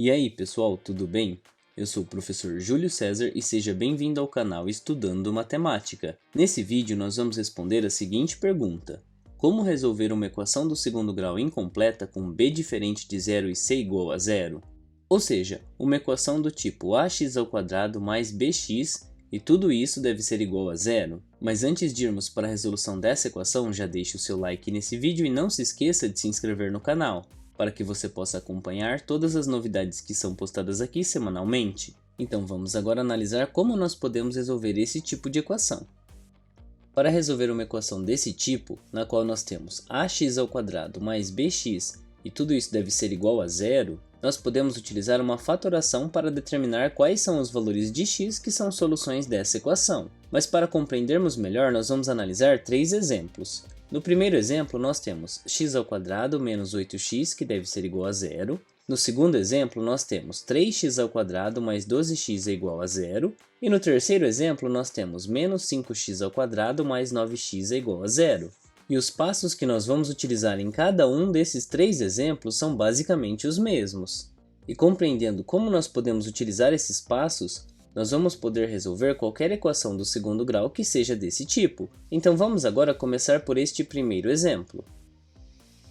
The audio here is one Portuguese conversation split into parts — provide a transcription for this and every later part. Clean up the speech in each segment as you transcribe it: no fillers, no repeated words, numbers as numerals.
E aí, pessoal, tudo bem? Eu sou o professor Júlio César e seja bem-vindo ao canal Estudando Matemática. Nesse vídeo, nós vamos responder a seguinte pergunta: como resolver uma equação do segundo grau incompleta com b diferente de zero e c igual a zero? Ou seja, uma equação do tipo ax² mais bx e tudo isso deve ser igual a zero. Mas antes de irmos para a resolução dessa equação, já deixe o seu like nesse vídeo e não se esqueça de se inscrever no canal, para que você possa acompanhar todas as novidades que são postadas aqui semanalmente. Então vamos agora analisar como nós podemos resolver esse tipo de equação. Para resolver uma equação desse tipo, na qual nós temos ax² mais bx e tudo isso deve ser igual a zero, nós podemos utilizar uma fatoração para determinar quais são os valores de x que são soluções dessa equação. Mas para compreendermos melhor, nós vamos analisar três exemplos. No primeiro exemplo, nós temos x² menos 8x, que deve ser igual a zero. No segundo exemplo, nós temos 3x² mais 12x é igual a zero. E no terceiro exemplo, nós temos menos 5x² mais 9x é igual a zero. E os passos que nós vamos utilizar em cada um desses três exemplos são basicamente os mesmos. E compreendendo como nós podemos utilizar esses passos, nós vamos poder resolver qualquer equação do segundo grau que seja desse tipo. Então vamos agora começar por este primeiro exemplo.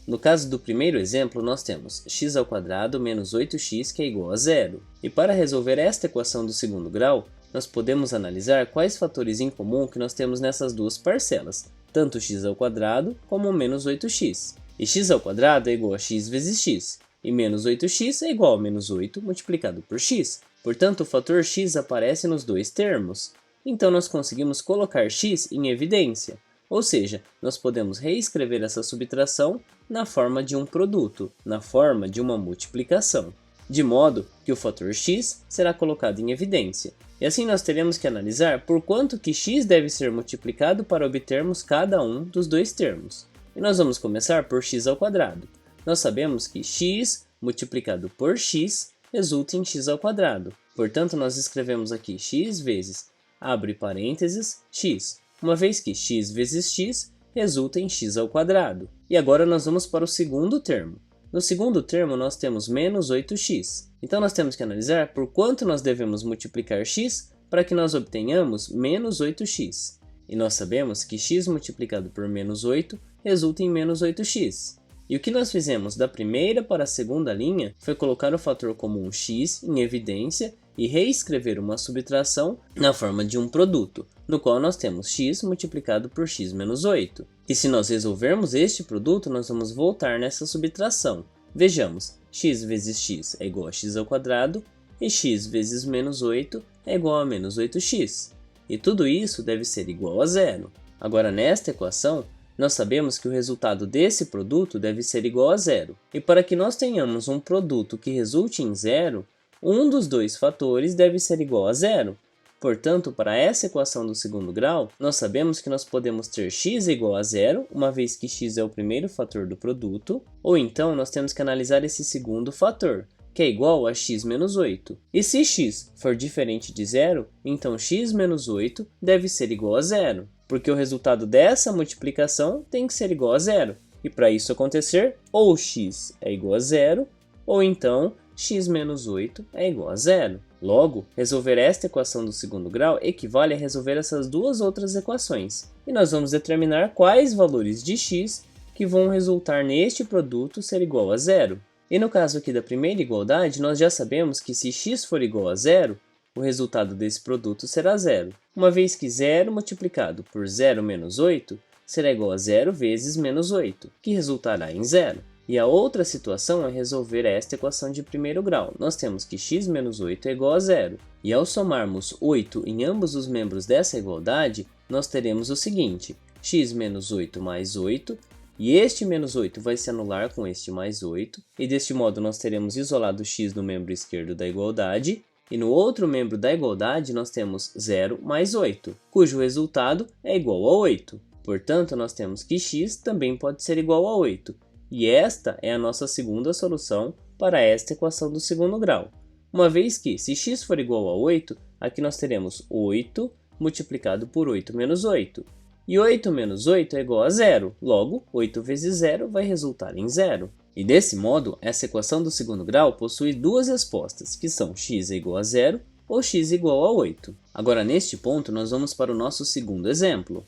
No caso do primeiro exemplo, nós temos x² menos 8x que é igual a zero. E para resolver esta equação do segundo grau, nós podemos analisar quais fatores em comum que nós temos nessas duas parcelas, tanto x² como menos 8x. E x² é igual a x vezes x, e menos 8x é igual a menos 8 multiplicado por x. Portanto, o fator x aparece nos dois termos. Então, nós conseguimos colocar x em evidência, ou seja, nós podemos reescrever essa subtração na forma de um produto, na forma de uma multiplicação, de modo que o fator x será colocado em evidência. E assim nós teremos que analisar por quanto que x deve ser multiplicado para obtermos cada um dos dois termos. E nós vamos começar por x². Nós sabemos que x multiplicado por x resulta em x². Portanto, nós escrevemos aqui x vezes, abre parênteses, x, uma vez que x vezes x resulta em x². E agora nós vamos para o segundo termo. No segundo termo, nós temos menos 8x. Então, nós temos que analisar por quanto nós devemos multiplicar x para que nós obtenhamos menos 8x. E nós sabemos que x multiplicado por menos 8 resulta em menos 8x. E o que nós fizemos da primeira para a segunda linha foi colocar o fator comum x em evidência e reescrever uma subtração na forma de um produto, no qual nós temos x multiplicado por x menos 8. E se nós resolvermos este produto, nós vamos voltar nessa subtração. Vejamos, x vezes x é igual a x² e x vezes menos 8 é igual a menos 8x. E tudo isso deve ser igual a zero. Agora, nesta equação, nós sabemos que o resultado desse produto deve ser igual a zero. E para que nós tenhamos um produto que resulte em zero, um dos dois fatores deve ser igual a zero. Portanto, para essa equação do segundo grau, nós sabemos que nós podemos ter x igual a zero, uma vez que x é o primeiro fator do produto, ou então nós temos que analisar esse segundo fator, que é igual a x menos 8. E se x for diferente de zero, então x menos 8 deve ser igual a zero, porque o resultado dessa multiplicação tem que ser igual a zero. E para isso acontecer, ou x é igual a zero, ou então x menos 8 é igual a zero. Logo, resolver esta equação do segundo grau equivale a resolver essas duas outras equações. E nós vamos determinar quais valores de x que vão resultar neste produto ser igual a zero. E no caso aqui da primeira igualdade, nós já sabemos que se x for igual a zero, o resultado desse produto será zero. Uma vez que 0 multiplicado por 0 menos 8 será igual a 0 vezes menos 8, que resultará em zero. E a outra situação é resolver esta equação de primeiro grau. Nós temos que x menos 8 é igual a zero. E ao somarmos 8 em ambos os membros dessa igualdade, nós teremos o seguinte: x menos 8 mais 8, e este menos 8 vai se anular com este mais 8, e deste modo nós teremos isolado x no membro esquerdo da igualdade, e no outro membro da igualdade nós temos 0 mais 8, cujo resultado é igual a 8. Portanto, nós temos que x também pode ser igual a 8. E esta é a nossa segunda solução para esta equação do segundo grau. Uma vez que, se x for igual a 8, aqui nós teremos 8 multiplicado por 8 menos 8. E 8 menos 8 é igual a 0. Logo, 8 vezes 0 vai resultar em 0. E desse modo, essa equação do segundo grau possui duas respostas, que são x é igual a 0 ou x igual a 8. Agora, neste ponto, nós vamos para o nosso segundo exemplo.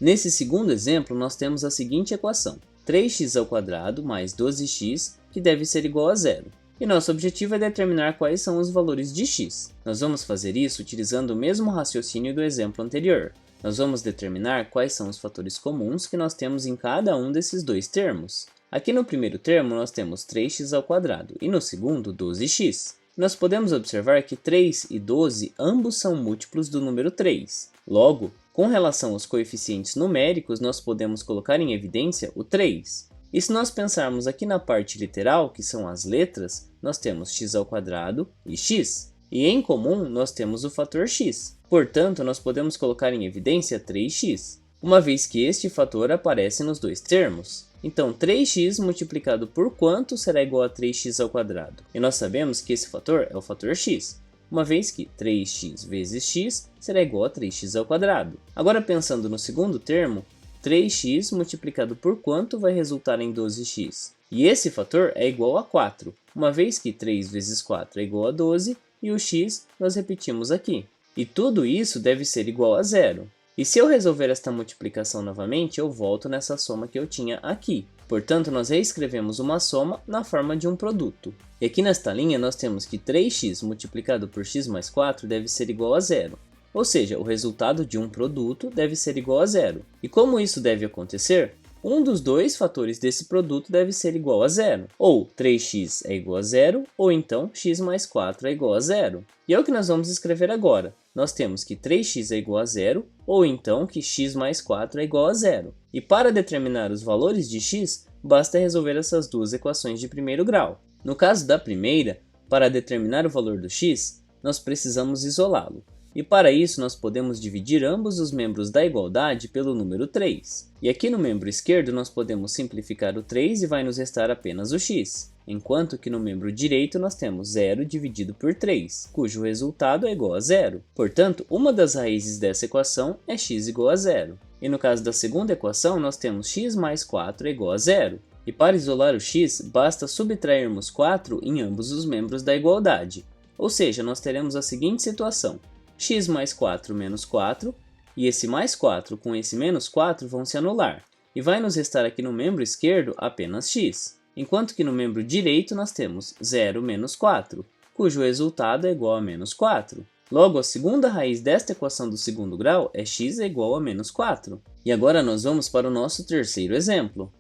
Nesse segundo exemplo, nós temos a seguinte equação: 3x² mais 12x, que deve ser igual a 0. E nosso objetivo é determinar quais são os valores de x. Nós vamos fazer isso utilizando o mesmo raciocínio do exemplo anterior. Nós vamos determinar quais são os fatores comuns que nós temos em cada um desses dois termos. Aqui no primeiro termo nós temos 3x² e no segundo 12x. Nós podemos observar que 3 e 12 ambos são múltiplos do número 3. Logo, com relação aos coeficientes numéricos, nós podemos colocar em evidência o 3. E se nós pensarmos aqui na parte literal, que são as letras, nós temos x² e x. E em comum, nós temos o fator x. Portanto, nós podemos colocar em evidência 3x, uma vez que este fator aparece nos dois termos. Então, 3x multiplicado por quanto será igual a 3x²? E nós sabemos que esse fator é o fator x, uma vez que 3x vezes x será igual a 3x². Agora, pensando no segundo termo, 3x multiplicado por quanto vai resultar em 12x? E esse fator é igual a 4, uma vez que 3 vezes 4 é igual a 12, e o x nós repetimos aqui. E tudo isso deve ser igual a 0. E se eu resolver esta multiplicação novamente, eu volto nessa soma que eu tinha aqui. Portanto, nós reescrevemos uma soma na forma de um produto. E aqui nesta linha nós temos que 3x multiplicado por x mais 4 deve ser igual a 0. Ou seja, o resultado de um produto deve ser igual a 0. E como isso deve acontecer? Um dos dois fatores desse produto deve ser igual a 0. Ou 3x é igual a 0, ou então x mais 4 é igual a 0. E é o que nós vamos escrever agora. Nós temos que 3x é igual a 0, ou então que x mais 4 é igual a 0. E para determinar os valores de x, basta resolver essas duas equações de primeiro grau. No caso da primeira, para determinar o valor do x, nós precisamos isolá-lo. E para isso nós podemos dividir ambos os membros da igualdade pelo número 3. E aqui no membro esquerdo nós podemos simplificar o 3 e vai nos restar apenas o x. Enquanto que no membro direito nós temos 0 dividido por 3, cujo resultado é igual a 0. Portanto, uma das raízes dessa equação é x igual a 0. E no caso da segunda equação nós temos x mais 4 é igual a 0. E para isolar o x, basta subtrairmos 4 em ambos os membros da igualdade. Ou seja, nós teremos a seguinte situação: x mais 4 menos 4, e esse mais 4 com esse menos 4 vão se anular, e vai nos restar aqui no membro esquerdo apenas x, enquanto que no membro direito nós temos 0 menos 4, cujo resultado é igual a menos 4. Logo, a segunda raiz desta equação do segundo grau é x é igual a menos 4. E agora nós vamos para o nosso terceiro exemplo.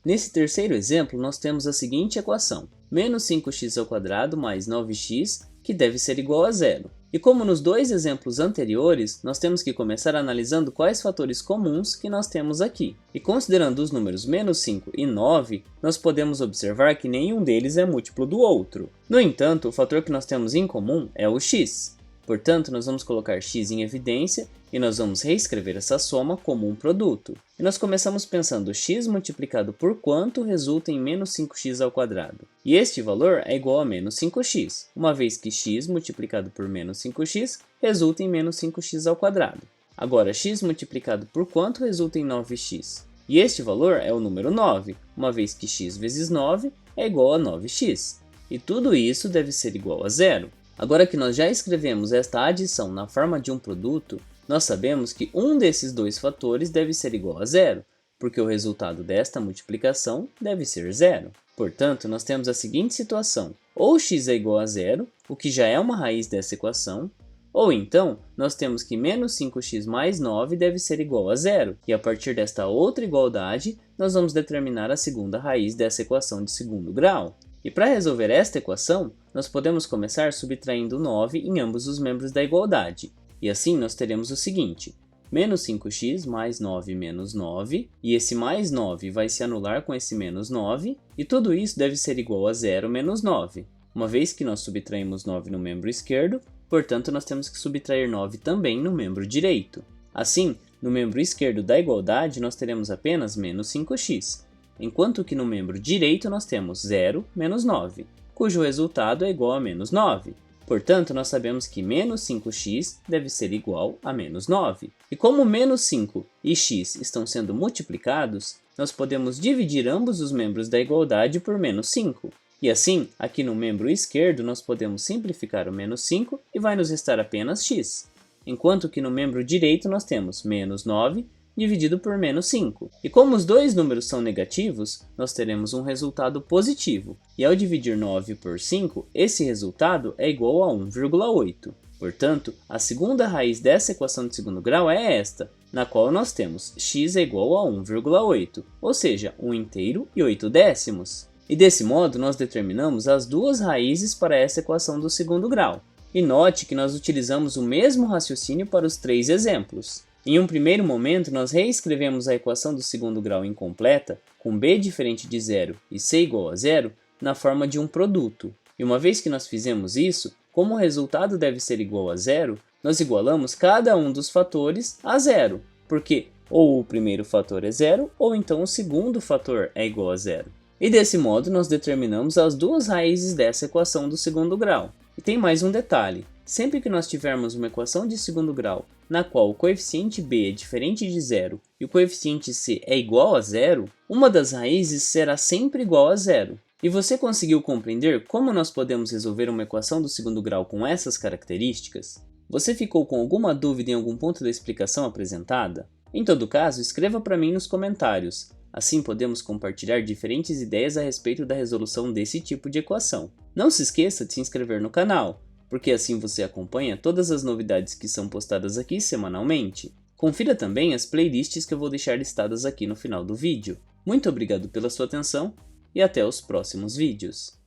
Nesse terceiro exemplo, nós temos a seguinte equação: menos 5x² mais 9x, que deve ser igual a 0. E como nos dois exemplos anteriores, nós temos que começar analisando quais fatores comuns que nós temos aqui. E considerando os números menos 5 e 9, nós podemos observar que nenhum deles é múltiplo do outro. No entanto, o fator que nós temos em comum é o x. Portanto, nós vamos colocar x em evidência e nós vamos reescrever essa soma como um produto. E nós começamos pensando x multiplicado por quanto resulta em menos 5x². E este valor é igual a menos 5x, uma vez que x multiplicado por menos 5x resulta em menos 5x². Agora, x multiplicado por quanto resulta em 9x? E este valor é o número 9, uma vez que x vezes 9 é igual a 9x. E tudo isso deve ser igual a 0. Agora que nós já escrevemos esta adição na forma de um produto, nós sabemos que um desses dois fatores deve ser igual a 0, porque o resultado desta multiplicação deve ser 0. Portanto, nós temos a seguinte situação: ou x é igual a 0, o que já é uma raiz dessa equação, ou então nós temos que menos 5x mais 9 deve ser igual a 0, e a partir desta outra igualdade, nós vamos determinar a segunda raiz dessa equação de segundo grau. E para resolver esta equação, nós podemos começar subtraindo 9 em ambos os membros da igualdade. E assim nós teremos o seguinte: menos 5x mais 9 menos 9, e esse mais 9 vai se anular com esse menos 9, e tudo isso deve ser igual a 0 menos 9. Uma vez que nós subtraímos 9 no membro esquerdo, portanto nós temos que subtrair 9 também no membro direito. Assim, no membro esquerdo da igualdade nós teremos apenas menos 5x. Enquanto que no membro direito nós temos 0 menos 9, cujo resultado é igual a menos 9. Portanto, nós sabemos que menos 5x deve ser igual a menos 9. E como menos 5 e x estão sendo multiplicados, nós podemos dividir ambos os membros da igualdade por menos 5. E assim, aqui no membro esquerdo, nós podemos simplificar o menos 5 e vai nos restar apenas x. Enquanto que no membro direito nós temos menos 9 dividido por menos 5. E como os dois números são negativos, nós teremos um resultado positivo. E ao dividir 9 por 5, esse resultado é igual a 1,8. Portanto, a segunda raiz dessa equação de segundo grau é esta, na qual nós temos x é igual a 1,8, ou seja, 1 inteiro e 8 décimos. E desse modo, nós determinamos as duas raízes para essa equação do segundo grau. E note que nós utilizamos o mesmo raciocínio para os três exemplos. Em um primeiro momento, nós reescrevemos a equação do segundo grau incompleta, com b diferente de zero e c igual a zero, na forma de um produto. E uma vez que nós fizemos isso, como o resultado deve ser igual a zero, nós igualamos cada um dos fatores a zero, porque ou o primeiro fator é zero, ou então o segundo fator é igual a zero. E desse modo, nós determinamos as duas raízes dessa equação do segundo grau. E tem mais um detalhe. Sempre que nós tivermos uma equação de segundo grau, na qual o coeficiente b é diferente de zero e o coeficiente c é igual a zero, uma das raízes será sempre igual a zero. E você conseguiu compreender como nós podemos resolver uma equação do segundo grau com essas características? Você ficou com alguma dúvida em algum ponto da explicação apresentada? Em todo caso, escreva para mim nos comentários. Assim podemos compartilhar diferentes ideias a respeito da resolução desse tipo de equação. Não se esqueça de se inscrever no canal, porque assim você acompanha todas as novidades que são postadas aqui semanalmente. Confira também as playlists que eu vou deixar listadas aqui no final do vídeo. Muito obrigado pela sua atenção e até os próximos vídeos.